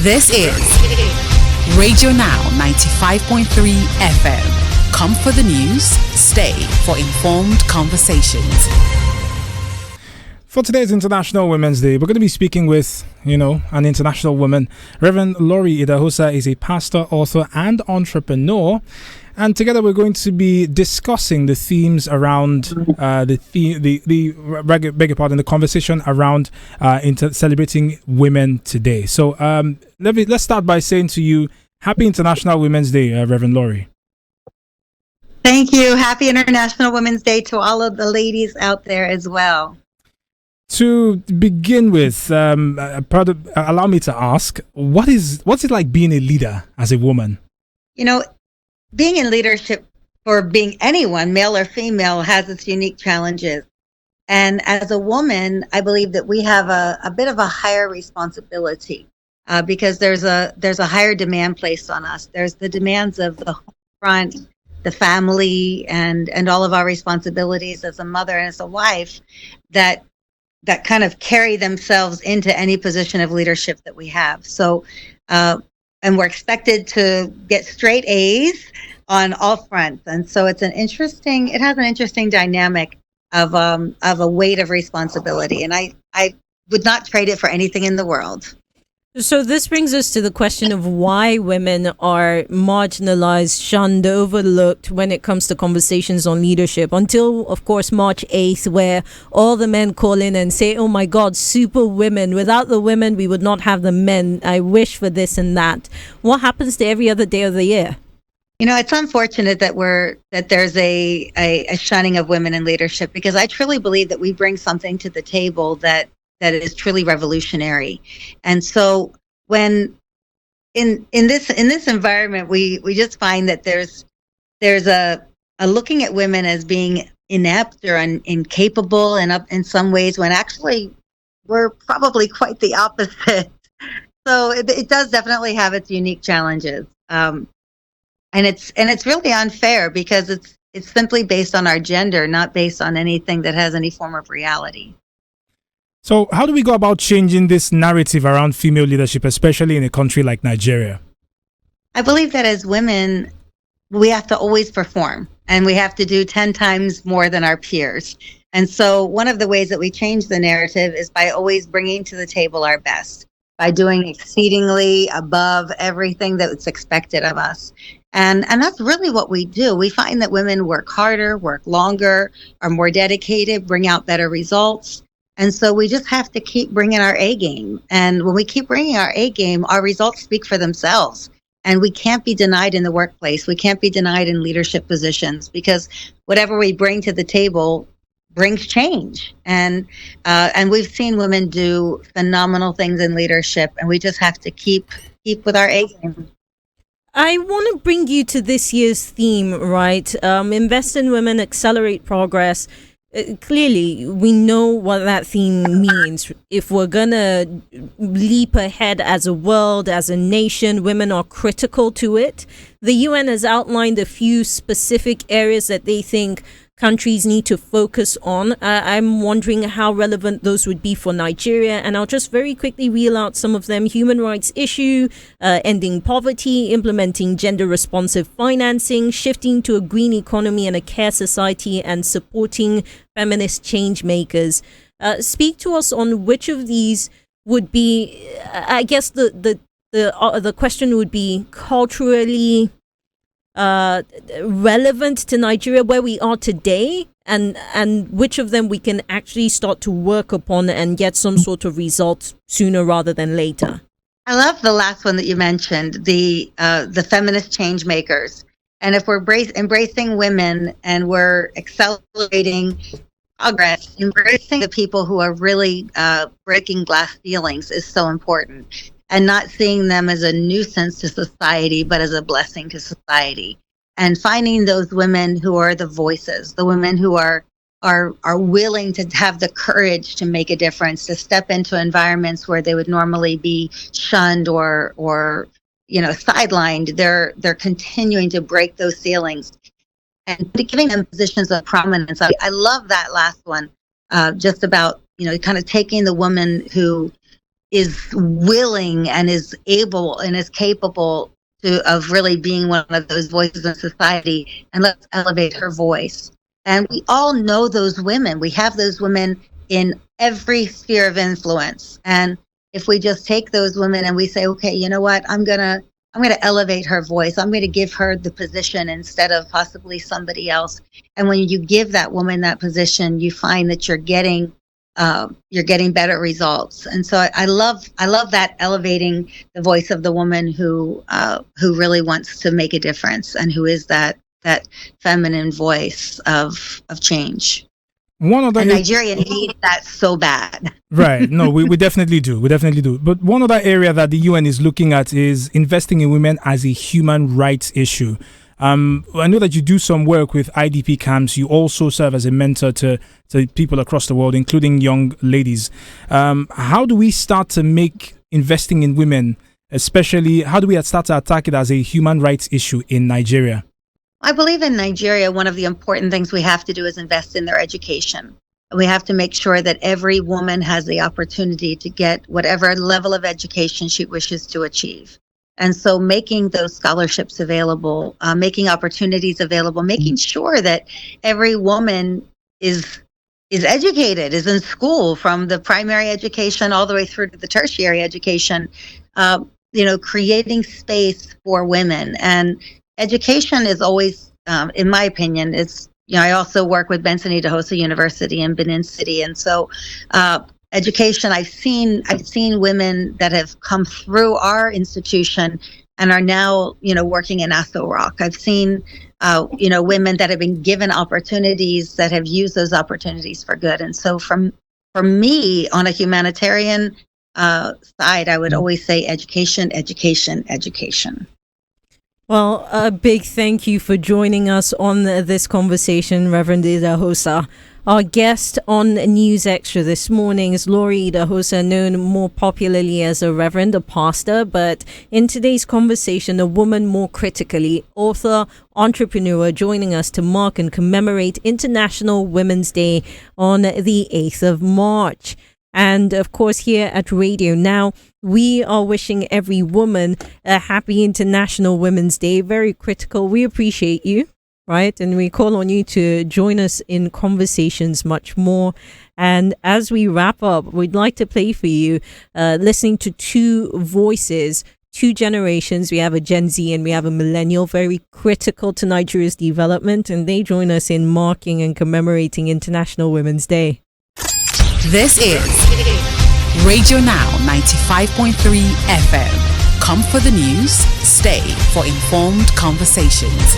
This is Radio Now 95.3 FM. Come for the news, stay for informed conversations. For today's International Women's Day, we're going to be speaking with, an international woman. Reverend Lori Idahosa is a pastor, author, and entrepreneur. And together we're going to be discussing the themes around the conversation around celebrating women today. So let's start by saying to you, Happy International Women's Day, Reverend Lori. Thank you. Happy International Women's Day to all of the ladies out there as well. To begin with, allow me to ask, what's it like being a leader as a woman? Being in leadership for being anyone, male or female, has its unique challenges. And as a woman, I believe that we have a bit of a higher responsibility because there's a higher demand placed on us. There's the demands of the home front, the family, and all of our responsibilities as a mother and as a wife that kind of carry themselves into any position of leadership that we have. So, and we're expected to get straight A's on all fronts. And so it has an interesting dynamic of a weight of responsibility. And I would not trade it for anything in the world. So this brings us to the question of why women are marginalized, shunned, overlooked when it comes to conversations on leadership until, of course, March 8th, where all the men call in and say, oh my God, super women. Without the women, we would not have the men. I wish for this and that. What happens to every other day of the year? It's unfortunate that there's a shunning of women in leadership, because I truly believe that we bring something to the table that is truly revolutionary. And so when in this environment, we just find that there's a looking at women as being inept or incapable, and in some ways, when actually we're probably quite the opposite. So it does definitely have its unique challenges. And it's really unfair because it's simply based on our gender, not based on anything that has any form of reality. So how do we go about changing this narrative around female leadership, especially in a country like Nigeria? I believe that as women, we have to always perform, and we have to do 10 times more than our peers. And so one of the ways that we change the narrative is by always bringing to the table our best, by doing exceedingly above everything that's expected of us. And that's really what we do. We find that women work harder, work longer, are more dedicated, bring out better results. And so we just have to keep bringing our A game. And when we keep bringing our A game, our results speak for themselves. And we can't be denied in the workplace. We can't be denied in leadership positions, because whatever we bring to the table brings change. And we've seen women do phenomenal things in leadership, and we just have to keep with our A game. I want to bring you to this year's theme, right? Invest in women, accelerate progress. Clearly, we know what that theme means. If we're going to leap ahead as a world, as a nation, women are critical to it. The UN has outlined a few specific areas that they think countries need to focus on. I'm wondering how relevant those would be for Nigeria. And I'll just very quickly reel out some of them. Human rights issue, ending poverty, implementing gender responsive financing, shifting to a green economy and a care society, and supporting feminist change makers. Speak to us on which of these would be, I guess the question would be culturally relevant to Nigeria, where we are today, and which of them we can actually start to work upon and get some sort of results sooner rather than later. I love the last one that you mentioned, the feminist change makers. And if we're embracing women and we're accelerating progress, embracing the people who are really breaking glass ceilings is so important. And not seeing them as a nuisance to society, but as a blessing to society. And finding those women who are the voices, the women who are willing to have the courage to make a difference, to step into environments where they would normally be shunned or sidelined. They're continuing to break those ceilings and giving them positions of prominence. I love that last one, just about kind of taking the woman who is willing and is able and is capable of really being one of those voices in society, and let's elevate her voice. And we all know those women. We have those women in every sphere of influence. And if we just take those women and we say, okay, you know what, I'm gonna elevate her voice. I'm gonna give her the position instead of possibly somebody else. And when you give that woman that position, you find that you're getting better results. And so I love that, elevating the voice of the woman who really wants to make a difference and who is that feminine voice of change. Nigeria needs that so bad. Right. No, we definitely do. We definitely do. But one other area that the UN is looking at is investing in women as a human rights issue. I know that you do some work with IDP camps. You also serve as a mentor to people across the world, including young ladies. How do we start to make investing in women, especially, how do we start to attack it as a human rights issue in Nigeria? I believe in Nigeria, one of the important things we have to do is invest in their education. We have to make sure that every woman has the opportunity to get whatever level of education she wishes to achieve. And so making those scholarships available, making opportunities available, making sure that every woman is educated, is in school, from the primary education all the way through to the tertiary education, creating space for women. And education is always, in my opinion, I also work with Benson Idahosa University in Benin City. And so education, I've seen women that have come through our institution and are now, working in Aso Rock. I've seen, women that have been given opportunities that have used those opportunities for good. And so for me, on a humanitarian side, I would always say education, education, education. Well, a big thank you for joining us on this conversation, Reverend Idahosa. Our guest on News Extra this morning is Lori Idahosa, known more popularly as a reverend, a pastor, but in today's conversation, a woman more critically, author, entrepreneur, joining us to mark and commemorate International Women's Day on the 8th of March. And of course, here at Radio Now, we are wishing every woman a happy International Women's Day. Very critical. We appreciate you, right? And we call on you to join us in conversations much more. And as we wrap up, we'd like to play for you, listening to two voices, two generations. We have a Gen Z and we have a millennial, very critical to Nigeria's development. And they join us in marking and commemorating International Women's Day. This is Radio Now 95.3 FM. Come for the news, stay for informed conversations.